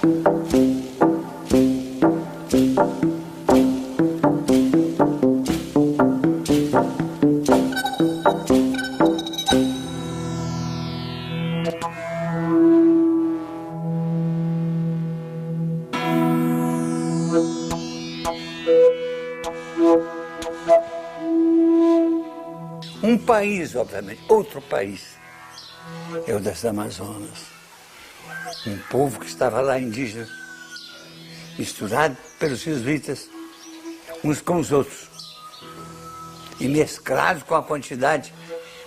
Um país, obviamente, outro país, é o das Amazonas. Um povo que estava lá indígena, misturado pelos jesuítas, uns com os outros, e mesclados com a quantidade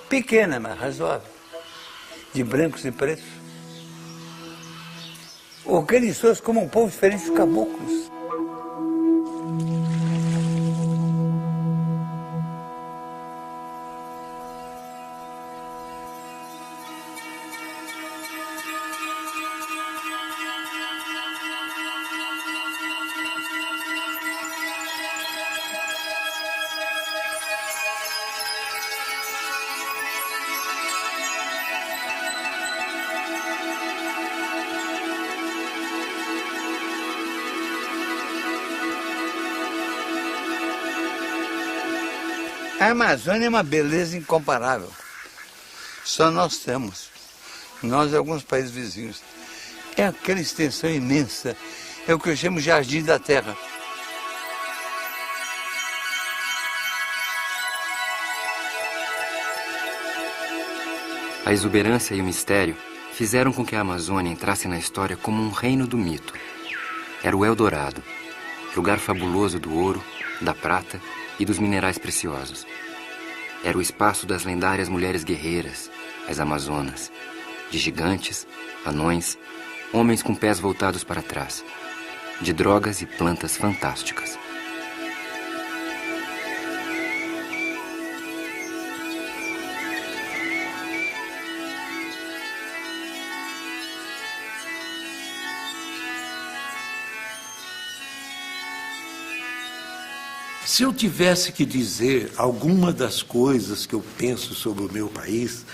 pequena, mas razoável, de brancos e pretos. Organizou-se como um povo diferente dos caboclos. A Amazônia é uma beleza incomparável. Só nós temos. Nós e alguns países vizinhos. É aquela extensão imensa. É o que eu chamo de jardim da terra. A exuberância e o mistério fizeram com que a Amazônia entrasse na história como um reino do mito. Era o Eldorado, lugar fabuloso do ouro, da prata e dos minerais preciosos. Era o espaço das lendárias mulheres guerreiras, as Amazonas, de gigantes, anões, homens com pés voltados para trás, de drogas e plantas fantásticas. Se eu tivesse que dizer alguma das coisas que eu penso sobre o meu país,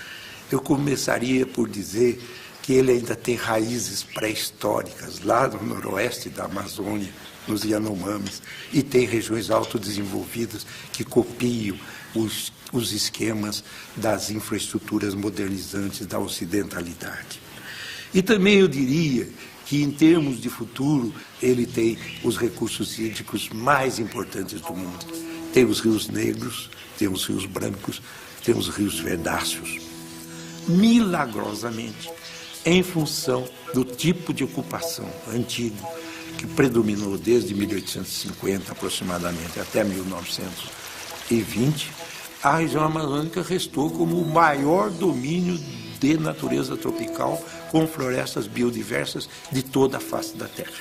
eu começaria por dizer que ele ainda tem raízes pré-históricas, lá no noroeste da Amazônia, nos Yanomamis, e tem regiões autodesenvolvidas que copiam os esquemas das infraestruturas modernizantes da ocidentalidade. E também eu diria que, em termos de futuro, ele tem os recursos hídricos mais importantes do mundo. Tem os rios negros, tem os rios brancos, tem os rios verdáceos. Milagrosamente, em função do tipo de ocupação antigo que predominou desde 1850 aproximadamente até 1920, a região amazônica restou como o maior domínio de natureza tropical, com florestas biodiversas de toda a face da Terra.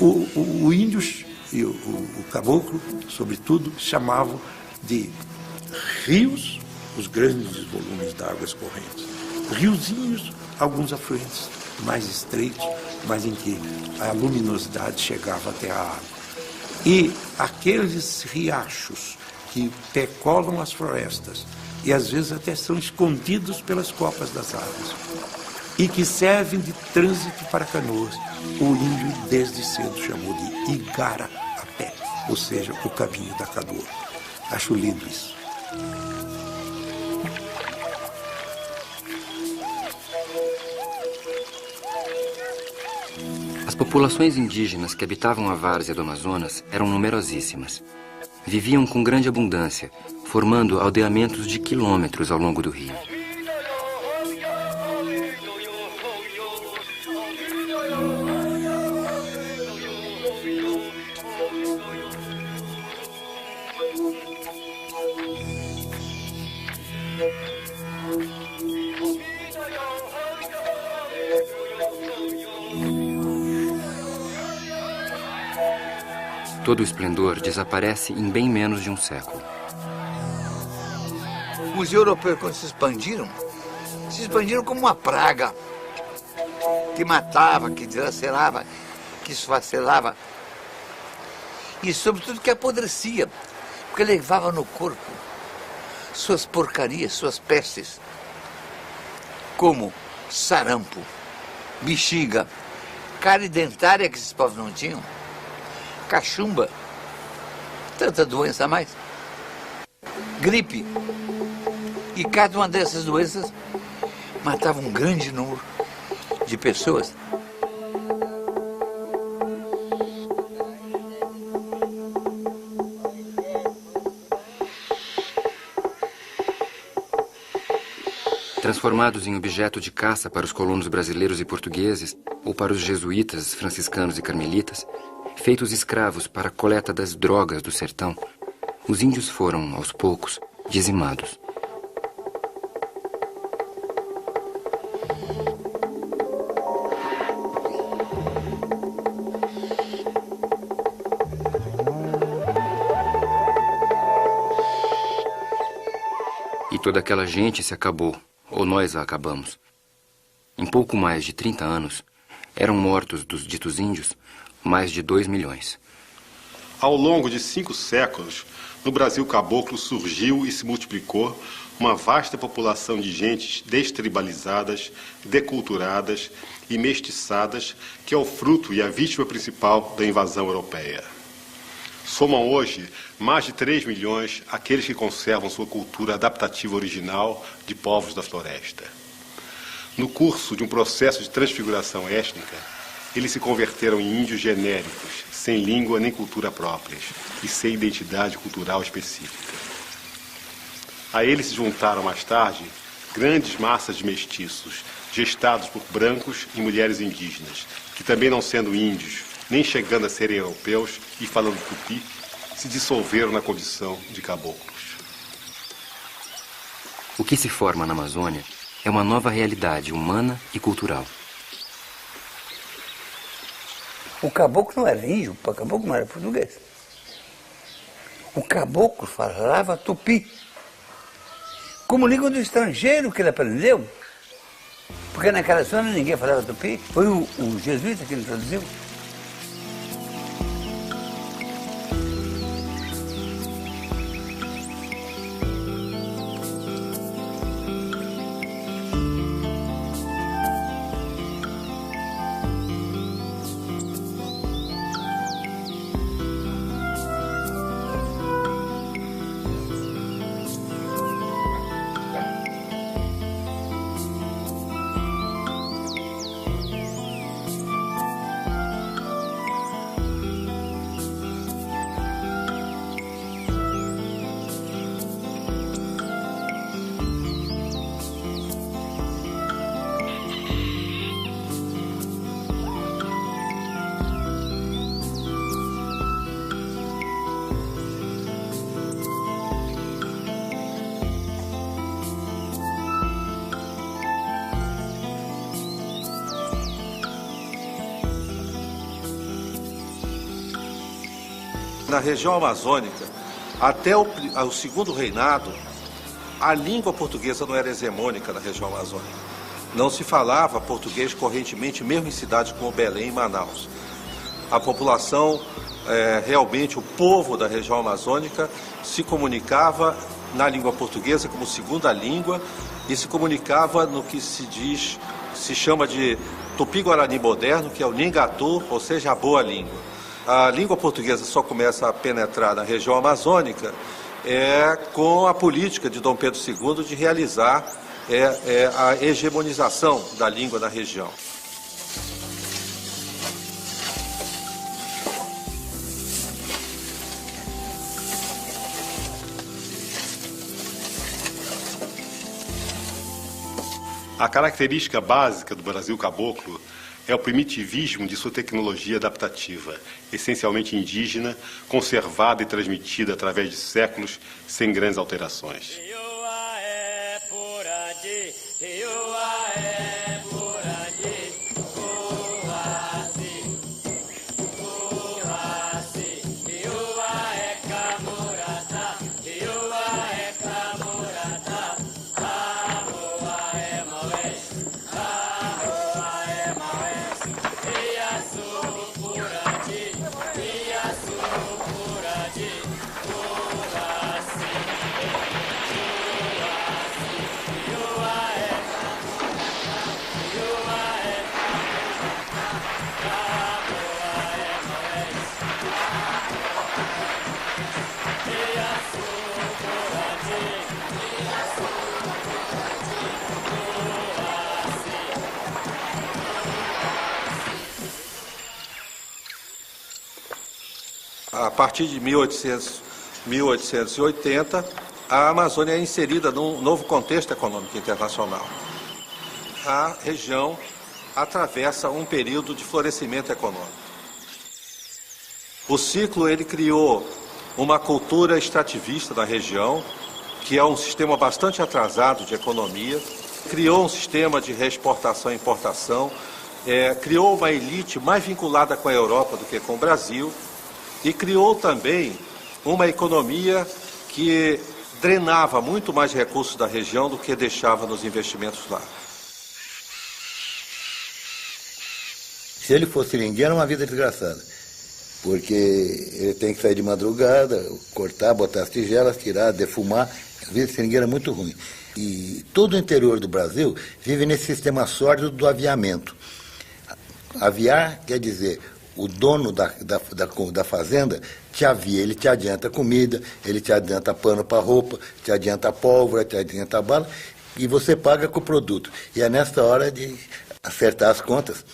O índio e o caboclo, sobretudo, chamavam de rios os grandes volumes de águas correntes, riozinhos, alguns afluentes mais estreitos, mas em que a luminosidade chegava até a água. E aqueles riachos que percolam as florestas e às vezes até são escondidos pelas copas das árvores e que servem de trânsito para canoas, o índio desde cedo chamou de Igarapé, ou seja, o caminho da canoa. Acho lindo isso. As populações indígenas que habitavam a várzea do Amazonas eram numerosíssimas. Viviam com grande abundância, formando aldeamentos de quilômetros ao longo do rio. Todo o esplendor desaparece em bem menos de um século. Os europeus, quando se expandiram como uma praga que matava, que dilacerava, que esfacelava e, sobretudo, que apodrecia, porque levava no corpo suas porcarias, suas pestes, como sarampo, bexiga, cárie dentária que esses povos não tinham, cachumba, tanta doença a mais, gripe. E cada uma dessas doenças matava um grande número de pessoas. Transformados em objeto de caça para os colonos brasileiros e portugueses, ou para os jesuítas, franciscanos e carmelitas, feitos escravos para a coleta das drogas do sertão, os índios foram, aos poucos, dizimados. E toda aquela gente se acabou, ou nós a acabamos. Em pouco mais de 30 anos, eram mortos dos ditos índios mais de 2 milhões. Ao longo de 5 séculos, no Brasil caboclo surgiu e se multiplicou uma vasta população de gentes destribalizadas, deculturadas e mestiçadas, que é o fruto e a vítima principal da invasão europeia. Somam hoje mais de 3 milhões aqueles que conservam sua cultura adaptativa original de povos da floresta. No curso de um processo de transfiguração étnica, eles se converteram em índios genéricos, sem língua nem cultura próprias e sem identidade cultural específica. A eles se juntaram mais tarde grandes massas de mestiços, gestados por brancos e mulheres indígenas, que também não sendo índios, nem chegando a serem europeus e falando tupi, se dissolveram na condição de caboclos. O que se forma na Amazônia é uma nova realidade humana e cultural. O caboclo não era índio, o caboclo não era português. O caboclo falava tupi, como língua do estrangeiro que ele aprendeu. Porque naquela zona ninguém falava tupi. Foi o jesuíta que ele traduziu. Na região amazônica, até o segundo reinado, a língua portuguesa não era hegemônica na região amazônica. Não se falava português correntemente, mesmo em cidades como Belém e Manaus. A população, realmente o povo da região amazônica, se comunicava na língua portuguesa como segunda língua e se comunicava no que se chama de Tupi-Guarani moderno, que é o Ningatu, ou seja, a boa língua. A língua portuguesa só começa a penetrar na região amazônica com a política de Dom Pedro II de realizar a hegemonização da língua na região. A característica básica do Brasil caboclo é o primitivismo de sua tecnologia adaptativa, essencialmente indígena, conservada e transmitida através de séculos, sem grandes alterações. a partir de 1880, a Amazônia é inserida num novo contexto econômico internacional. A região atravessa um período de florescimento econômico. O ciclo ele criou uma cultura extrativista na região, que é um sistema bastante atrasado de economia, criou um sistema de reexportação e importação, criou uma elite mais vinculada com a Europa do que com o Brasil e criou também uma economia que drenava muito mais recursos da região do que deixava nos investimentos lá. Se ele fosse seringueiro, era uma vida desgraçada, porque ele tem que sair de madrugada, cortar, botar as tigelas, tirar, defumar. A vida de seringueiro é muito ruim. E todo o interior do Brasil vive nesse sistema sórdido do aviamento. Aviar quer dizer, o dono da fazenda te avia, ele te adianta comida, ele te adianta pano para roupa, te adianta pólvora, te adianta bala, e você paga com o produto. E é nessa hora de acertar as contas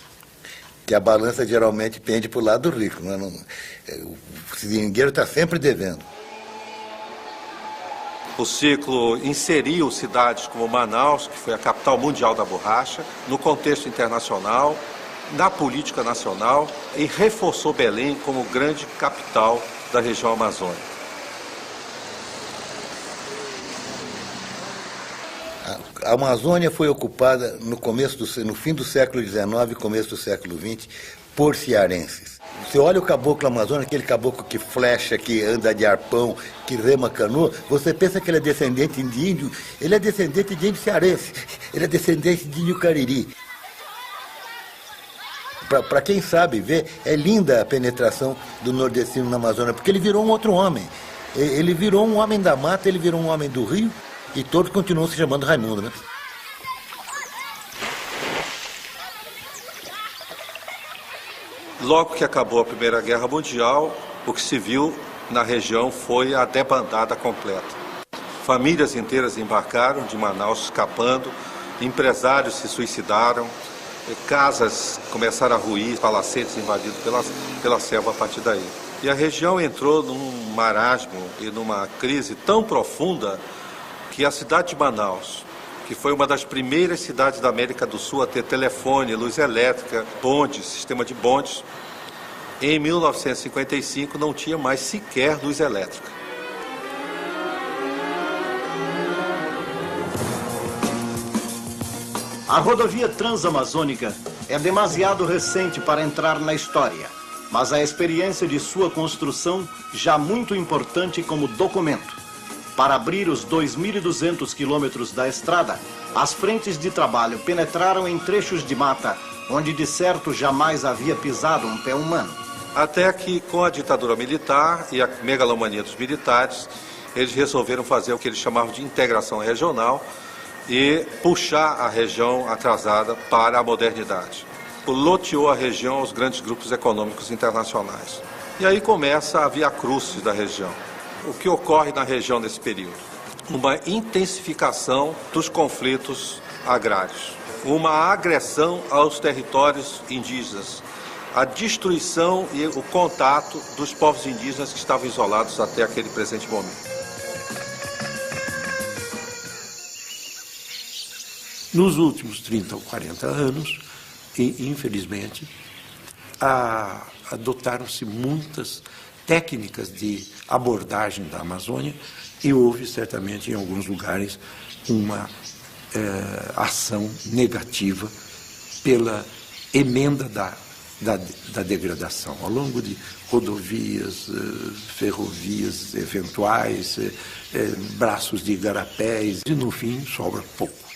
que a balança geralmente pende para o lado rico. O seringueiro está sempre devendo. O ciclo inseriu cidades como Manaus, que foi a capital mundial da borracha, no contexto internacional, na política nacional, e reforçou Belém como grande capital da região amazônica. A Amazônia foi ocupada no fim do século XIX e começo do século XX por cearenses. Você olha o caboclo amazônico, aquele caboclo que flecha, que anda de arpão, que rema canoa, você pensa que ele é descendente de índio, ele é descendente de índio cearense, ele é descendente de índio cariri. Para quem sabe ver, é linda a penetração do nordestino na Amazônia, porque ele virou um outro homem. Ele virou um homem da mata, ele virou um homem do rio, e todos continuam se chamando Raimundo, né? Logo que acabou a Primeira Guerra Mundial, o que se viu na região foi a debandada completa. Famílias inteiras embarcaram de Manaus escapando, empresários se suicidaram, casas começaram a ruir, palacetes invadidos pela selva a partir daí. E a região entrou num marasmo e numa crise tão profunda que a cidade de Manaus, que foi uma das primeiras cidades da América do Sul a ter telefone, luz elétrica, bondes, sistema de bondes, em 1955 não tinha mais sequer luz elétrica. A rodovia transamazônica é demasiado recente para entrar na história, mas a experiência de sua construção já muito importante como documento. Para abrir os 2.200 quilômetros da estrada, as frentes de trabalho penetraram em trechos de mata, onde de certo jamais havia pisado um pé humano. Até que, com a ditadura militar e a megalomania dos militares, eles resolveram fazer o que eles chamavam de integração regional e puxar a região atrasada para a modernidade. Loteou a região aos grandes grupos econômicos internacionais. E aí começa a via crucis da região. O que ocorre na região nesse período? Uma intensificação dos conflitos agrários, uma agressão aos territórios indígenas, a destruição e o contato dos povos indígenas que estavam isolados até aquele presente momento. Nos últimos 30 ou 40 anos, infelizmente, adotaram-se muitas técnicas de abordagem da Amazônia e houve certamente em alguns lugares uma ação negativa pela emenda da degradação ao longo de rodovias, ferrovias eventuais, braços de igarapés e no fim sobra pouco.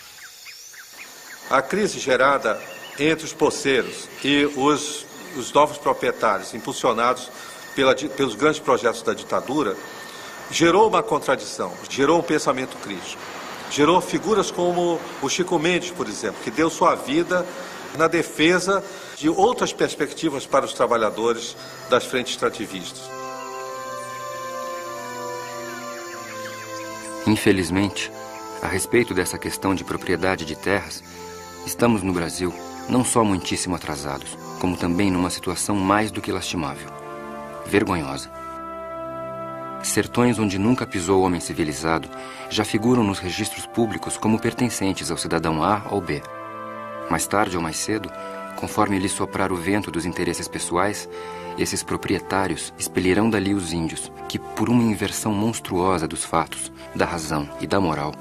A crise gerada entre os poceiros e os novos proprietários impulsionados pelos grandes projetos da ditadura, gerou uma contradição, gerou um pensamento crítico. Gerou figuras como o Chico Mendes, por exemplo, que deu sua vida na defesa de outras perspectivas para os trabalhadores das frentes extrativistas. Infelizmente, a respeito dessa questão de propriedade de terras, estamos no Brasil não só muitíssimo atrasados, como também numa situação mais do que lastimável, vergonhosa. sertões onde nunca pisou homem civilizado já figuram nos registros públicos como pertencentes ao cidadão A ou B. Mais tarde ou mais cedo, conforme lhe soprar o vento dos interesses pessoais, esses proprietários expelirão dali os índios, que, por uma inversão monstruosa dos fatos, da razão e da moral,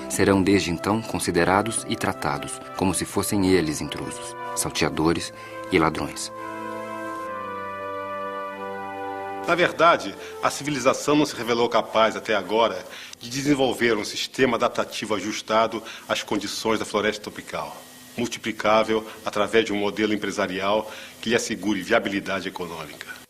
serão desde então considerados e tratados como se fossem eles intrusos, salteadores e ladrões. Na verdade, a civilização não se revelou capaz, até agora, de desenvolver um sistema adaptativo ajustado às condições da floresta tropical, multiplicável através de um modelo empresarial que lhe assegure viabilidade econômica.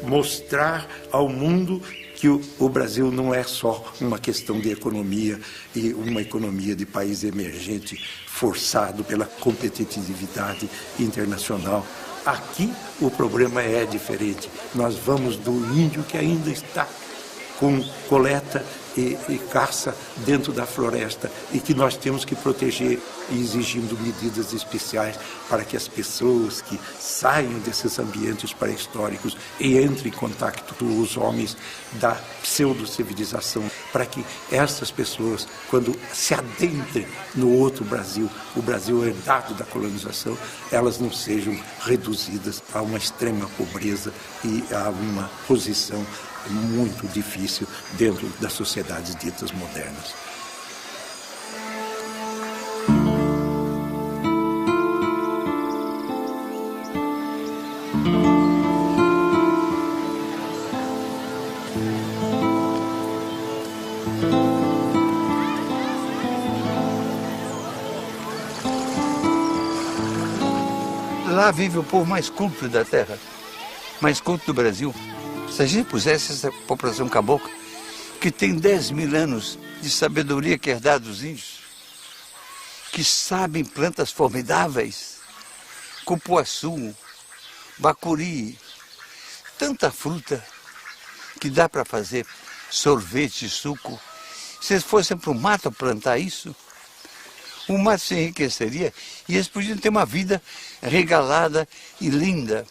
Mostrar ao mundo que o Brasil não é só uma questão de economia e uma economia de país emergente forçado pela competitividade internacional. Aqui o problema é diferente. Nós vamos do índio que ainda está com coleta e caça dentro da floresta e que nós temos que proteger, exigindo medidas especiais para que as pessoas que saiam desses ambientes pré-históricos e entrem em contato com os homens da pseudo-civilização, para que essas pessoas, quando se adentrem no outro Brasil, o Brasil herdado da colonização, elas não sejam reduzidas a uma extrema pobreza e a uma posição muito difícil dentro das sociedades ditas modernas. Lá vive o povo mais culto da terra, mais culto do Brasil. Se a gente pusesse essa população cabocla, que tem 10 mil anos de sabedoria que é herdada dos índios, que sabem plantas formidáveis, cupuaçu, bacuri, tanta fruta que dá para fazer sorvete, suco. Se eles fossem para o mato plantar isso, o mato se enriqueceria e eles podiam ter uma vida regalada e linda.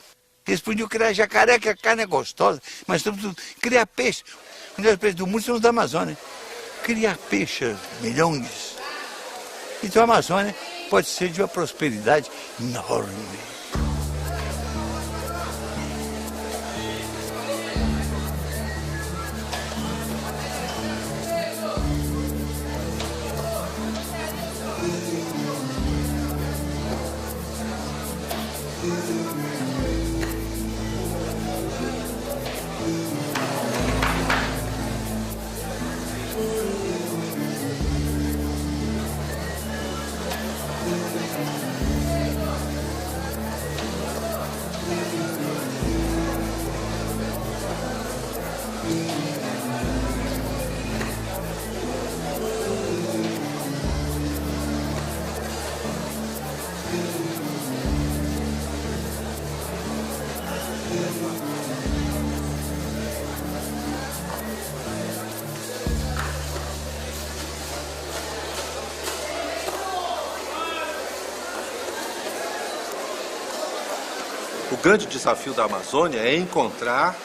Eles podiam criar jacaré, que a carne é gostosa, mas sobretudo criar peixe. Os melhores peixes do mundo são os da Amazônia. Criar peixe, milhões. Então a Amazônia pode ser de uma prosperidade enorme. grande desafio da Amazônia é encontrar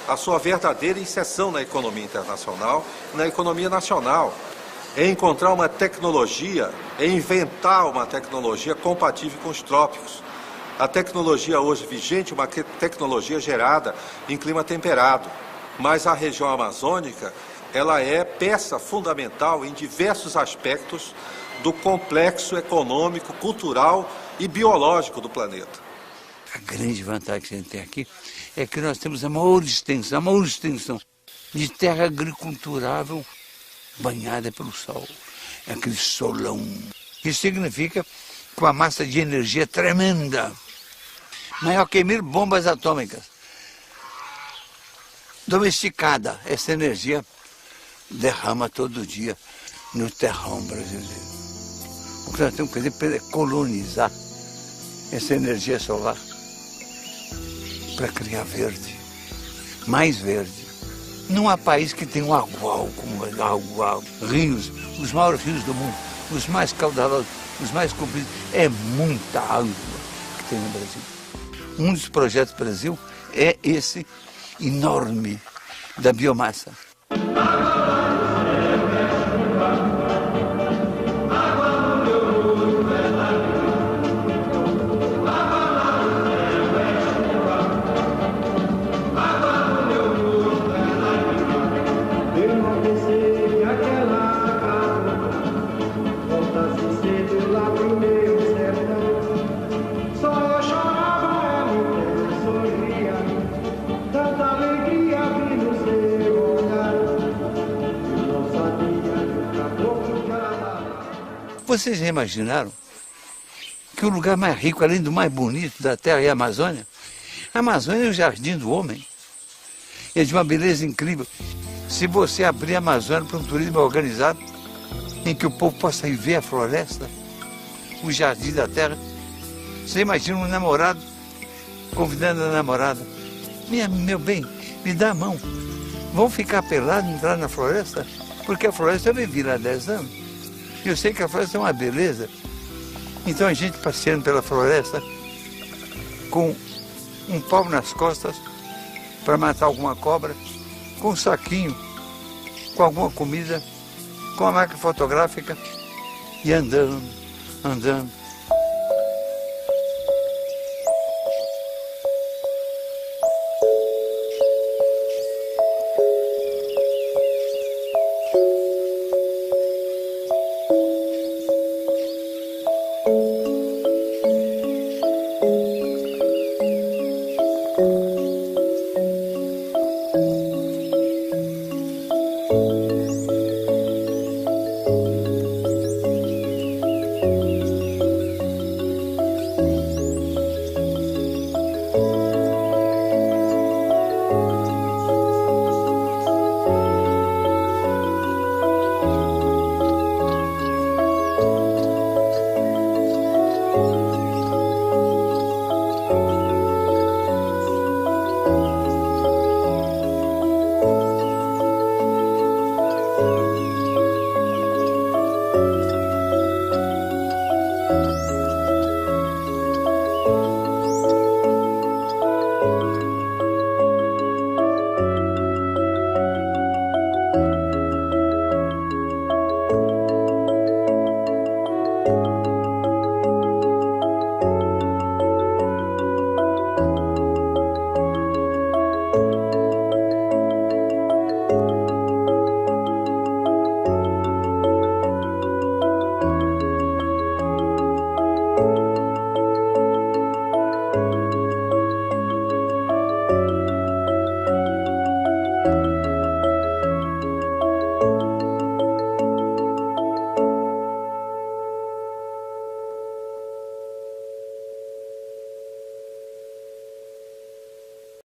a sua verdadeira inserção na economia internacional, na economia nacional. É encontrar uma tecnologia, é inventar uma tecnologia compatível com os trópicos. A tecnologia hoje vigente é uma tecnologia gerada em clima temperado, mas a região amazônica, ela é peça fundamental em diversos aspectos do complexo econômico, cultural e biológico do planeta. A grande vantagem que a gente tem aqui é que nós temos a maior extensão de terra agriculturável banhada pelo sol. É aquele solão. Isso significa com a massa de energia tremenda, maior que 1000 bombas atômicas. Domesticada, essa energia derrama todo dia no terrão brasileiro. O que nós temos que fazer é colonizar essa energia solar para criar verde, mais verde. Não há país que tenha um agual como o agual. Rios, os maiores rios do mundo, os mais caudalosos, os mais compridos. É muita água que tem no Brasil. Um dos projetos do Brasil é esse enorme da biomassa. Vocês já imaginaram que o lugar mais rico, além do mais bonito da Terra, é a Amazônia? A Amazônia é o jardim do homem. É de uma beleza incrível. Se você abrir a Amazônia para um turismo organizado, em que o povo possa ir ver a floresta, o jardim da Terra, você imagina um namorado convidando a namorada. Meu bem, me dá a mão. Vamos ficar pelados e entrar na floresta? Porque a floresta eu vivi lá há 10 anos. Eu sei que a floresta é uma beleza. Então a gente passeando pela floresta com um pau nas costas para matar alguma cobra, com um saquinho, com alguma comida, com a máquina fotográfica e andando.